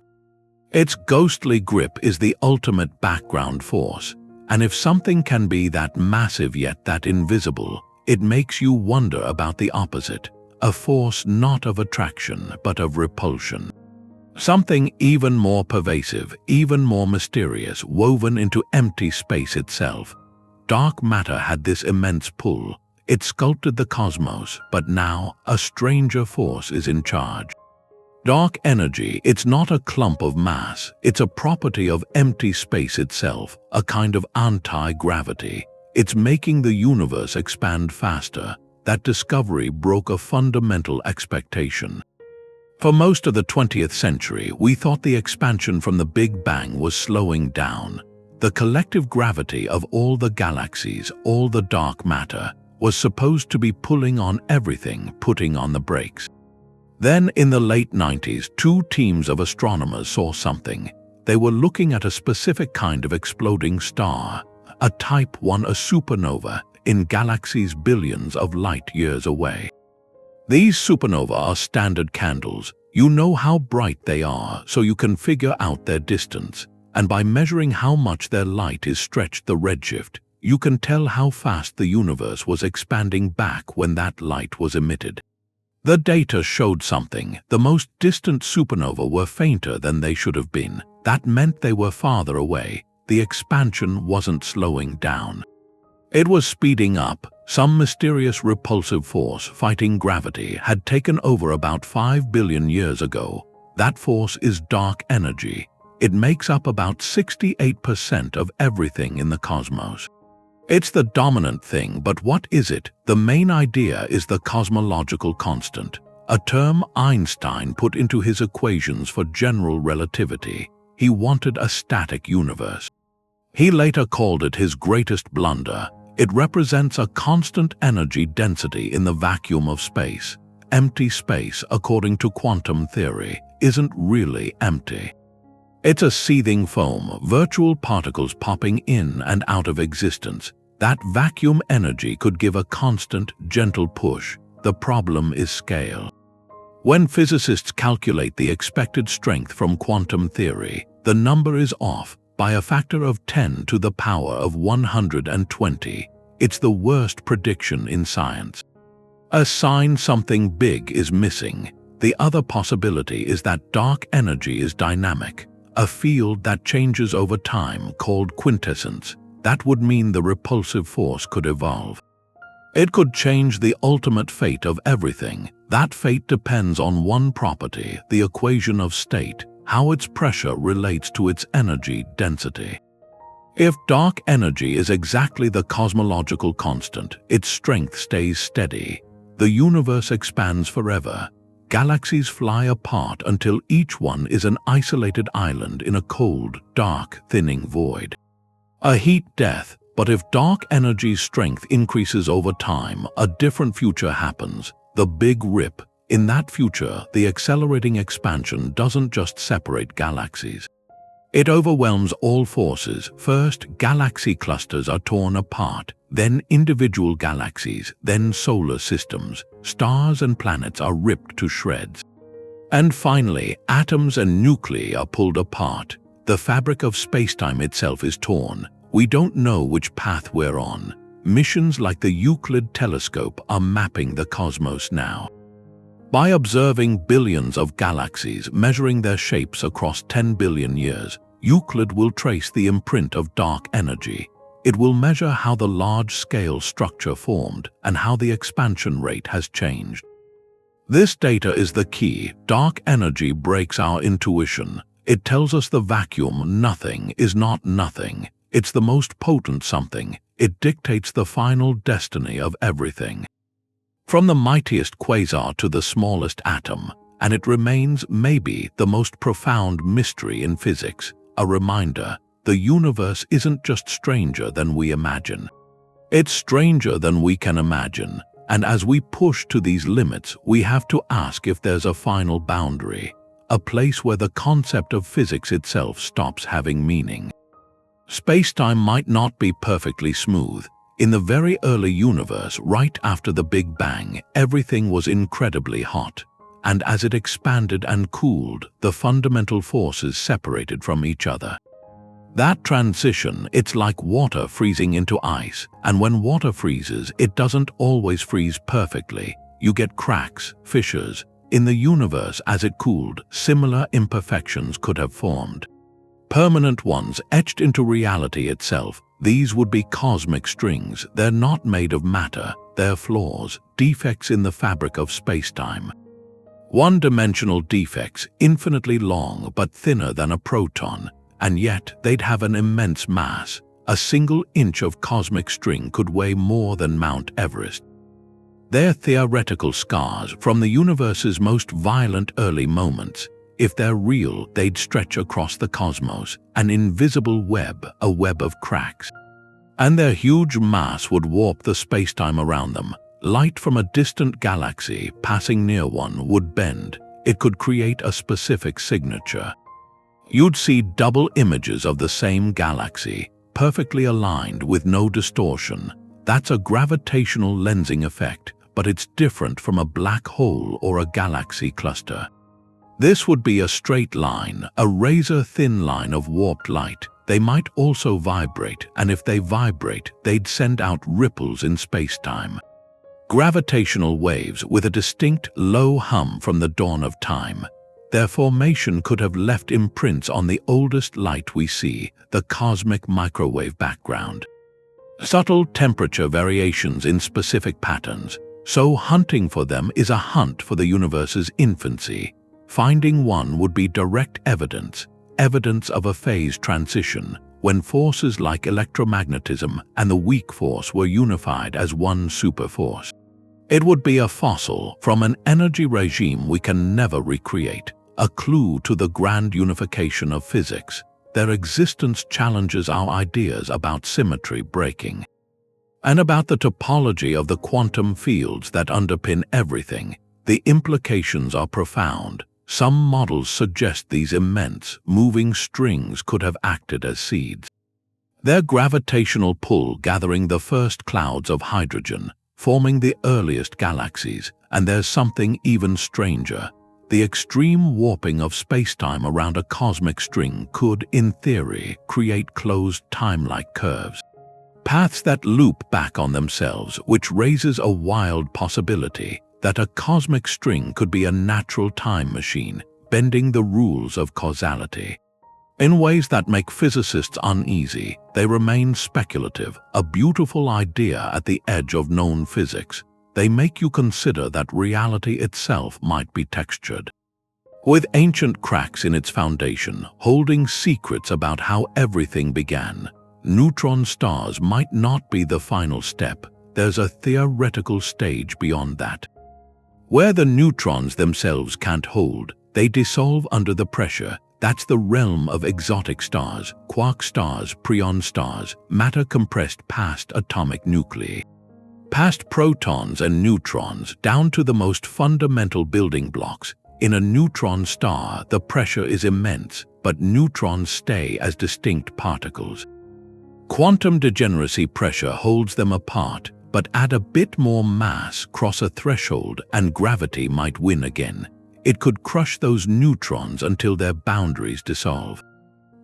Its ghostly grip is the ultimate background force, and if something can be that massive yet that invisible, it makes you wonder about the opposite, a force not of attraction but of repulsion. Something even more pervasive, even more mysterious, woven into empty space itself. Dark matter had this immense pull. It sculpted the cosmos, but now a stranger force is in charge. Dark energy, it's not a clump of mass, it's a property of empty space itself, a kind of anti-gravity. It's making the universe expand faster. That discovery broke a fundamental expectation. For most of the 20th century, we thought the expansion from the Big Bang was slowing down. The collective gravity of all the galaxies, all the dark matter, was supposed to be pulling on everything, putting on the brakes. Then, in the late 90s, two teams of astronomers saw something. They were looking at a specific kind of exploding star, a Type 1, a supernova, in galaxies billions of light years away. These supernovae are standard candles. You know how bright they are, so you can figure out their distance. And by measuring how much their light is stretched the redshift, you can tell how fast the universe was expanding back when that light was emitted. The data showed something. The most distant supernovae were fainter than they should have been. That meant they were farther away. The expansion wasn't slowing down. It was speeding up. Some mysterious repulsive force fighting gravity had taken over about 5 billion years ago. That force is dark energy. It makes up about 68% of everything in the cosmos. It's the dominant thing, but what is it? The main idea is the cosmological constant, a term Einstein put into his equations for general relativity. He wanted a static universe. He later called it his greatest blunder. It represents a constant energy density in the vacuum of space. Empty space, according to quantum theory, isn't really empty. It's a seething foam, virtual particles popping in and out of existence. That vacuum energy could give a constant, gentle push. The problem is scale. When physicists calculate the expected strength from quantum theory, the number is off by a factor of 10 to the power of 120. It's the worst prediction in science. A sign something big is missing. The other possibility is that dark energy is dynamic, a field that changes over time called quintessence. That would mean the repulsive force could evolve. It could change the ultimate fate of everything. That fate depends on one property, the equation of state, how its pressure relates to its energy density. If dark energy is exactly the cosmological constant, its strength stays steady. The universe expands forever. Galaxies fly apart until each one is an isolated island in a cold, dark, thinning void. A heat death, but if dark energy's strength increases over time, a different future happens. The Big Rip. In that future, the accelerating expansion doesn't just separate galaxies. It overwhelms all forces. First, galaxy clusters are torn apart, then individual galaxies, then solar systems. Stars and planets are ripped to shreds. And finally, atoms and nuclei are pulled apart. The fabric of spacetime itself is torn. We don't know which path we're on. Missions like the Euclid telescope are mapping the cosmos now. By observing billions of galaxies, measuring their shapes across 10 billion years, Euclid will trace the imprint of dark energy. It will measure how the large-scale structure formed and how the expansion rate has changed. This data is the key. Dark energy breaks our intuition. It tells us the vacuum, nothing, is not nothing. It's the most potent something. It dictates the final destiny of everything. From the mightiest quasar to the smallest atom, and it remains maybe the most profound mystery in physics, a reminder, the universe isn't just stranger than we imagine. It's stranger than we can imagine, and as we push to these limits, we have to ask if there's a final boundary, a place where the concept of physics itself stops having meaning. Spacetime might not be perfectly smooth. In the very early universe, right after the Big Bang, everything was incredibly hot. And as it expanded and cooled, the fundamental forces separated from each other. That transition, it's like water freezing into ice, and when water freezes, it doesn't always freeze perfectly. You get cracks, fissures. In the universe as it cooled, similar imperfections could have formed. Permanent ones etched into reality itself. These would be cosmic strings. They're not made of matter. They're flaws, defects in the fabric of spacetime. One-dimensional defects, infinitely long but thinner than a proton, and yet they'd have an immense mass. A single inch of cosmic string could weigh more than Mount Everest. They're theoretical scars from the universe's most violent early moments. If they're real, they'd stretch across the cosmos, an invisible web, a web of cracks. And their huge mass would warp the spacetime around them. Light from a distant galaxy passing near one would bend. It could create a specific signature. You'd see double images of the same galaxy, perfectly aligned with no distortion. That's a gravitational lensing effect, but it's different from a black hole or a galaxy cluster. This would be a straight line, a razor-thin line of warped light. They might also vibrate, and if they vibrate, they'd send out ripples in spacetime. Gravitational waves with a distinct low hum from the dawn of time. Their formation could have left imprints on the oldest light we see, the cosmic microwave background. Subtle temperature variations in specific patterns, so hunting for them is a hunt for the universe's infancy. Finding one would be direct evidence of a phase transition, when forces like electromagnetism and the weak force were unified as one superforce. It would be a fossil from an energy regime we can never recreate, a clue to the grand unification of physics. Their existence challenges our ideas about symmetry breaking. And about the topology of the quantum fields that underpin everything, the implications are profound. Some models suggest these immense, moving strings could have acted as seeds. Their gravitational pull gathering the first clouds of hydrogen, forming the earliest galaxies, and there's something even stranger. The extreme warping of spacetime around a cosmic string could, in theory, create closed time-like curves. Paths that loop back on themselves, which raises a wild possibility that a cosmic string could be a natural time machine, bending the rules of causality. In ways that make physicists uneasy, they remain speculative, a beautiful idea at the edge of known physics. They make you consider that reality itself might be textured, with ancient cracks in its foundation, holding secrets about how everything began. Neutron stars might not be the final step. There's a theoretical stage beyond that, where the neutrons themselves can't hold. They dissolve under the pressure. That's the realm of exotic stars, quark stars, preon stars, matter compressed past atomic nuclei. Past protons and neutrons, down to the most fundamental building blocks. In a neutron star, the pressure is immense, but neutrons stay as distinct particles. Quantum degeneracy pressure holds them apart, but add a bit more mass, cross a threshold, and gravity might win again. It could crush those neutrons until their boundaries dissolve.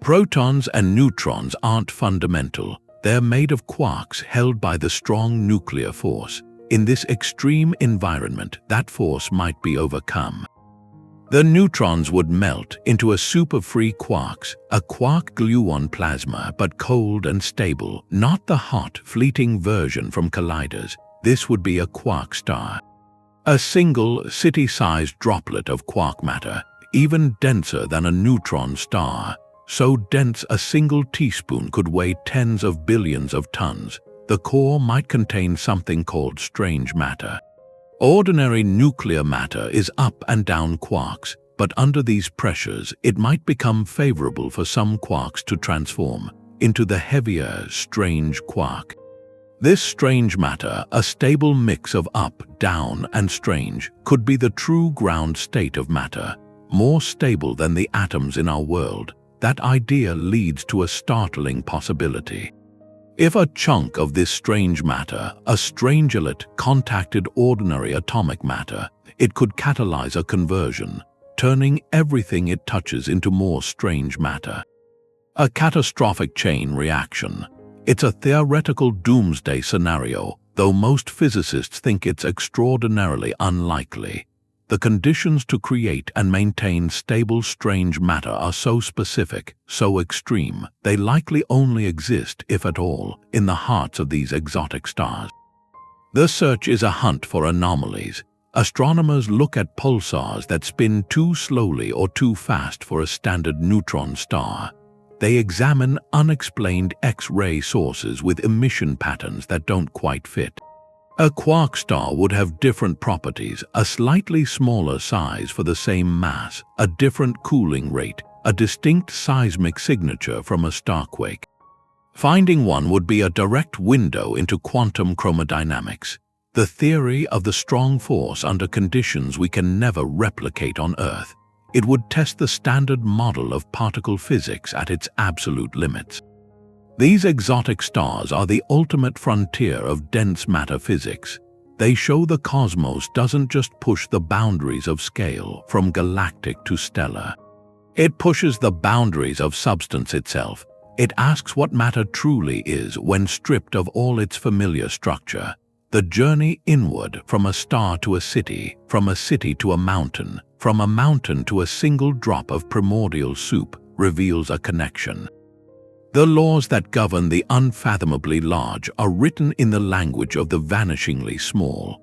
Protons and neutrons aren't fundamental. They're made of quarks held by the strong nuclear force. In this extreme environment, that force might be overcome. The neutrons would melt into a soup of free quarks, a quark-gluon plasma, but cold and stable, not the hot, fleeting version from colliders. This would be a quark star. A single, city-sized droplet of quark matter, even denser than a neutron star. So dense a single teaspoon could weigh tens of billions of tons. The core might contain something called strange matter. Ordinary nuclear matter is up and down quarks, but under these pressures it might become favorable for some quarks to transform into the heavier, strange quark. This strange matter, a stable mix of up, down, and strange, could be the true ground state of matter, more stable than the atoms in our world. That idea leads to a startling possibility. If a chunk of this strange matter, a strangelet, contacted ordinary atomic matter, it could catalyze a conversion, turning everything it touches into more strange matter. A catastrophic chain reaction. It's a theoretical doomsday scenario, though most physicists think it's extraordinarily unlikely. The conditions to create and maintain stable strange matter are so specific, so extreme, they likely only exist, if at all, in the hearts of these exotic stars. The search is a hunt for anomalies. Astronomers look at pulsars that spin too slowly or too fast for a standard neutron star. They examine unexplained X-ray sources with emission patterns that don't quite fit. A quark star would have different properties, a slightly smaller size for the same mass, a different cooling rate, a distinct seismic signature from a starquake. Finding one would be a direct window into quantum chromodynamics, the theory of the strong force under conditions we can never replicate on Earth. It would test the standard model of particle physics at its absolute limits. These exotic stars are the ultimate frontier of dense matter physics. They show the cosmos doesn't just push the boundaries of scale from galactic to stellar. It pushes the boundaries of substance itself. It asks what matter truly is when stripped of all its familiar structure. The journey inward from a star to a city, from a city to a mountain, from a mountain to a single drop of primordial soup reveals a connection. The laws that govern the unfathomably large are written in the language of the vanishingly small.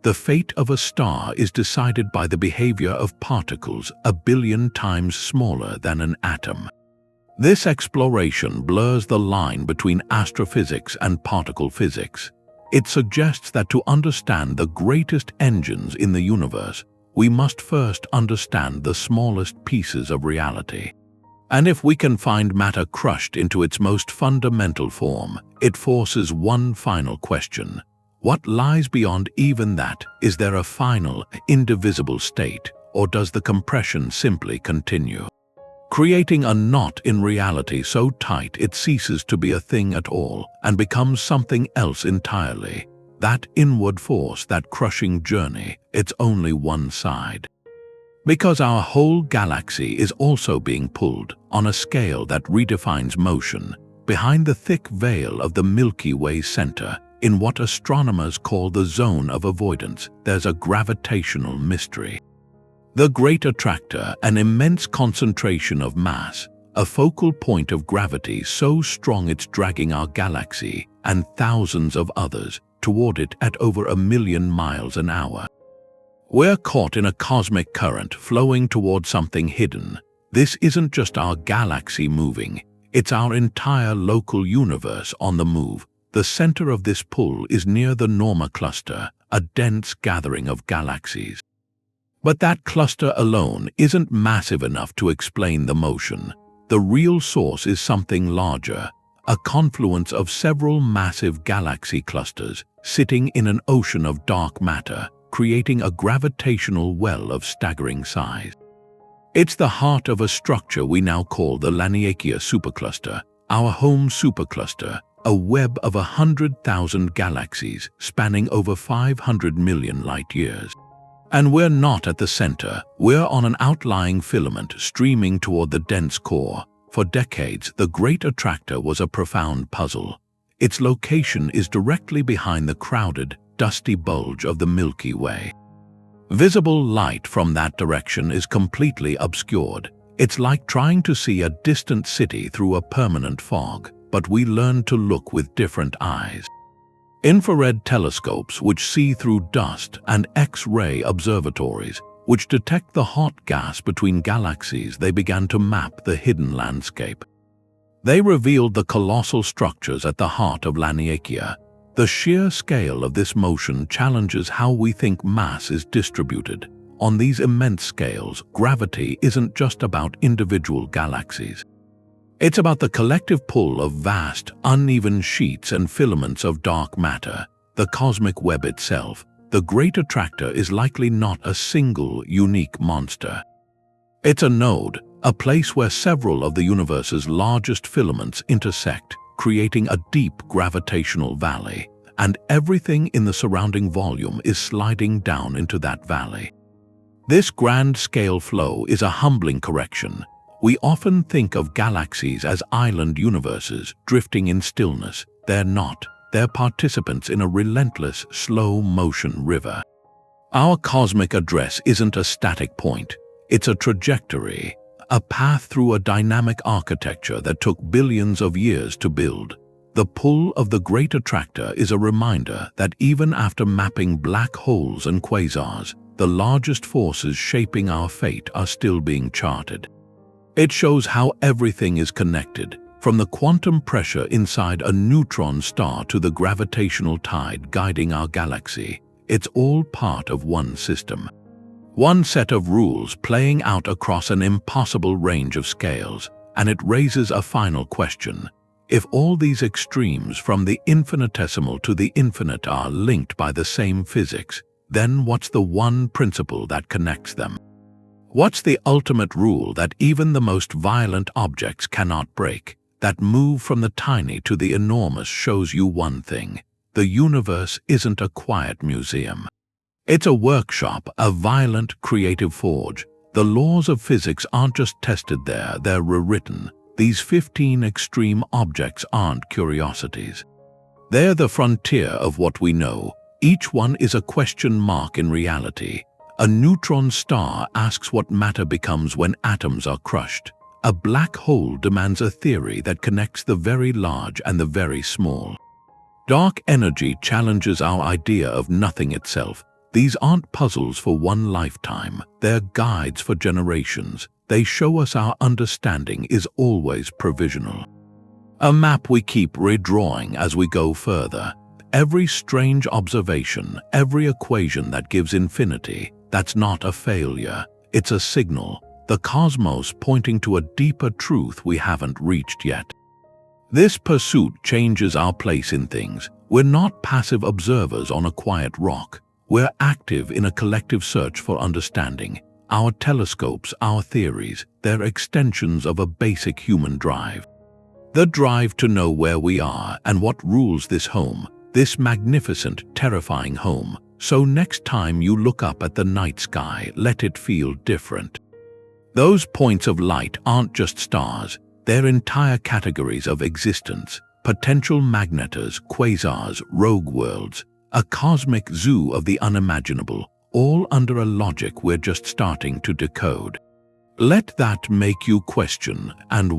The fate of a star is decided by the behavior of particles a billion times smaller than an atom. This exploration blurs the line between astrophysics and particle physics. It suggests that to understand the greatest engines in the universe, we must first understand the smallest pieces of reality. And if we can find matter crushed into its most fundamental form, it forces one final question. What lies beyond even that? Is there a final, indivisible state, or does the compression simply continue, creating a knot in reality so tight it ceases to be a thing at all and becomes something else entirely? That inward force, that crushing journey, it's only one side. Because our whole galaxy is also being pulled, on a scale that redefines motion, behind the thick veil of the Milky Way center, in what astronomers call the zone of avoidance, there's a gravitational mystery. The Great Attractor, an immense concentration of mass, a focal point of gravity so strong it's dragging our galaxy and thousands of others toward it at over 1,000,000 miles an hour. We're caught in a cosmic current flowing toward something hidden. This isn't just our galaxy moving, it's our entire local universe on the move. The center of this pull is near the Norma cluster, a dense gathering of galaxies. But that cluster alone isn't massive enough to explain the motion. The real source is something larger, a confluence of several massive galaxy clusters sitting in an ocean of dark matter, creating a gravitational well of staggering size. It's the heart of a structure we now call the Laniakea supercluster, our home supercluster, a web of 100,000 galaxies spanning over 500 million light-years. And we're not at the center, we're on an outlying filament streaming toward the dense core. For decades, the Great Attractor was a profound puzzle. Its location is directly behind the crowded, dusty bulge of the Milky Way. Visible light from that direction is completely obscured. It's like trying to see a distant city through a permanent fog, but we learn to look with different eyes. Infrared telescopes which see through dust and X-ray observatories which detect the hot gas between galaxies, they began to map the hidden landscape. They revealed the colossal structures at the heart of Laniakea. The sheer scale of this motion challenges how we think mass is distributed. On these immense scales, gravity isn't just about individual galaxies. It's about the collective pull of vast, uneven sheets and filaments of dark matter, the cosmic web itself. The Great Attractor is likely not a single, unique monster. It's a node, a place where several of the universe's largest filaments intersect, creating a deep gravitational valley, and everything in the surrounding volume is sliding down into that valley. This grand-scale flow is a humbling correction. We often think of galaxies as island universes drifting in stillness. They're not. They're participants in a relentless, slow-motion river. Our cosmic address isn't a static point. It's a trajectory, a path through a dynamic architecture that took billions of years to build. The pull of the Great Attractor is a reminder that even after mapping black holes and quasars, the largest forces shaping our fate are still being charted. It shows how everything is connected, from the quantum pressure inside a neutron star to the gravitational tide guiding our galaxy. It's all part of one system. One set of rules playing out across an impossible range of scales, and it raises a final question. If all these extremes from the infinitesimal to the infinite are linked by the same physics, then what's the one principle that connects them? What's the ultimate rule that even the most violent objects cannot break? That move from the tiny to the enormous shows you one thing. The universe isn't a quiet museum. It's a workshop, a violent, creative forge. The laws of physics aren't just tested there, they're rewritten. These 15 extreme objects aren't curiosities. They're the frontier of what we know. Each one is a question mark in reality. A neutron star asks what matter becomes when atoms are crushed. A black hole demands a theory that connects the very large and the very small. Dark energy challenges our idea of nothing itself. These aren't puzzles for one lifetime, they're guides for generations. They show us our understanding is always provisional. A map we keep redrawing as we go further. Every strange observation, every equation that gives infinity, that's not a failure, it's a signal. the cosmos pointing to a deeper truth we haven't reached yet. This pursuit changes our place in things. We're not passive observers on a quiet rock. We're active in a collective search for understanding. Our telescopes, our theories, they're extensions of a basic human drive. The drive to know where we are and what rules this home, this magnificent, terrifying home. So next time you look up at the night sky, let it feel different. Those points of light aren't just stars, they're entire categories of existence, potential magnetars, quasars, rogue worlds, a cosmic zoo of the unimaginable, all under a logic we're just starting to decode. Let that make you question and